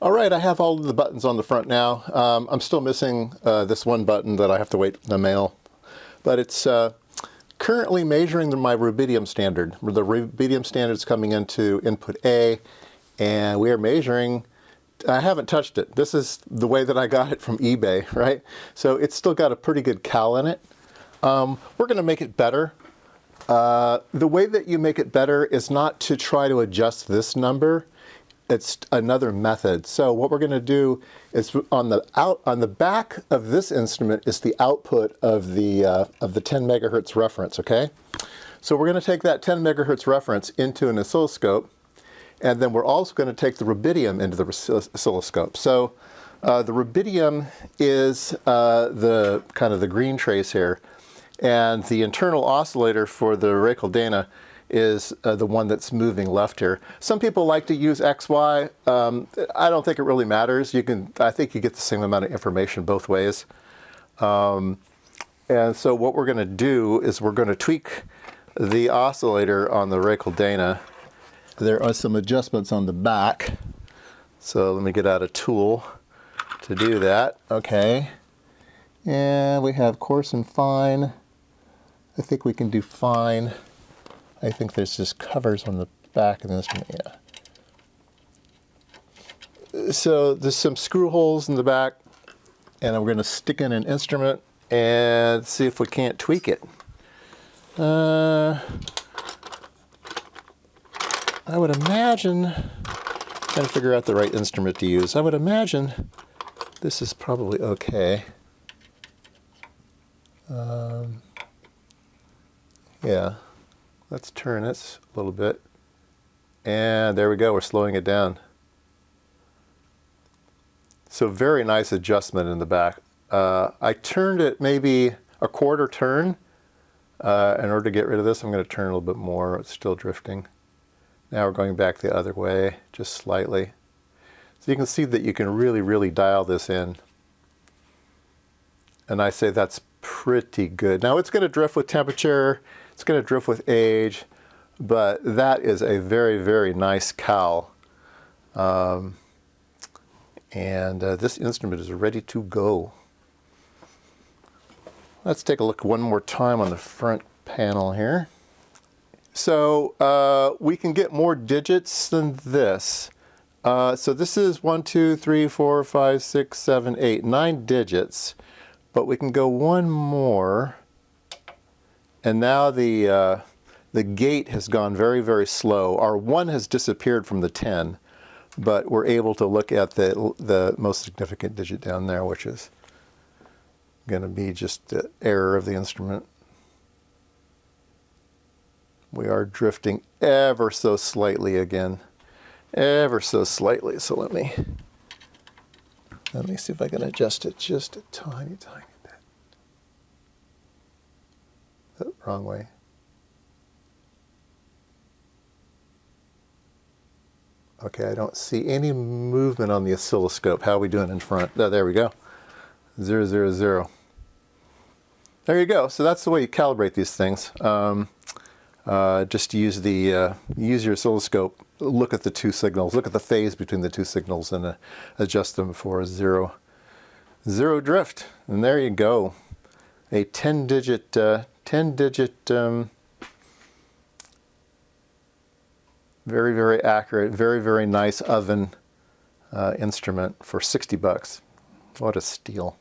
All right, I have all of the buttons on the front now. I'm still missing this one button that I have to wait in the mail, but it's currently measuring my rubidium standard. The rubidium standard is coming into input A, and we are measuring. I haven't touched it. This is the way that I got it from eBay, right? So it's still got a pretty good cal in it. We're going to make it better. The way that you make it better is not to try to adjust this number. It's another method. So what we're going to do is on the back of this instrument is the output of the 10 megahertz reference. Okay, so we're going to take that 10 megahertz reference into an oscilloscope, and then we're also going to take the rubidium into the oscilloscope. So the rubidium is the kind of the green trace here, and the internal oscillator for the Racal Dana is the one that's moving left here. Some people like to use XY. I don't think it really matters. I think you get the same amount of information both ways. And so what we're going to do is we're going to tweak the oscillator on the Racal Dana. There are some adjustments on the back. So let me get out a tool to do that. Okay. And we have coarse and fine. I think we can do fine. I think there's just covers on the back of this one, yeah. So there's some screw holes in the back, and we're going to stick in an instrument and see if we can't tweak it. I would imagine, trying to figure out the right instrument to use, I would imagine this is probably okay. Yeah. Let's turn this a little bit. And there we go, we're slowing it down. So very nice adjustment in the back. I turned it maybe a quarter turn. In order to get rid of this, I'm going to turn a little bit more. It's still drifting. Now we're going back the other way, just slightly. So you can see that you can really, really dial this in. And I say that's pretty good. Now it's going to drift with temperature. It's going to drift with age, but that is a very, very nice cal. And this instrument is ready to go. Let's take a look one more time on the front panel here. So we can get more digits than this. So this is 1, 2, 3, 4, 5, 6, 7, 8, 9 digits, but we can go one more. And now the gate has gone very, very slow. Our 1 has disappeared from the 10, but we're able to look at the most significant digit down there, which is going to be just the error of the instrument. We are drifting ever so slightly again, ever so slightly. So let me see if I can adjust it just a tiny, tiny. Wrong way. Okay, I don't see any movement on the oscilloscope. How are we doing in front? Oh, there we go. 0, 0, 0. There you go. So that's the way you calibrate these things. Just use use your oscilloscope. Look at the two signals. Look at the phase between the two signals and adjust them for zero drift. And there you go. A 10-digit. 10-digit, very, very accurate, very, very nice oven instrument for $60. What a steal.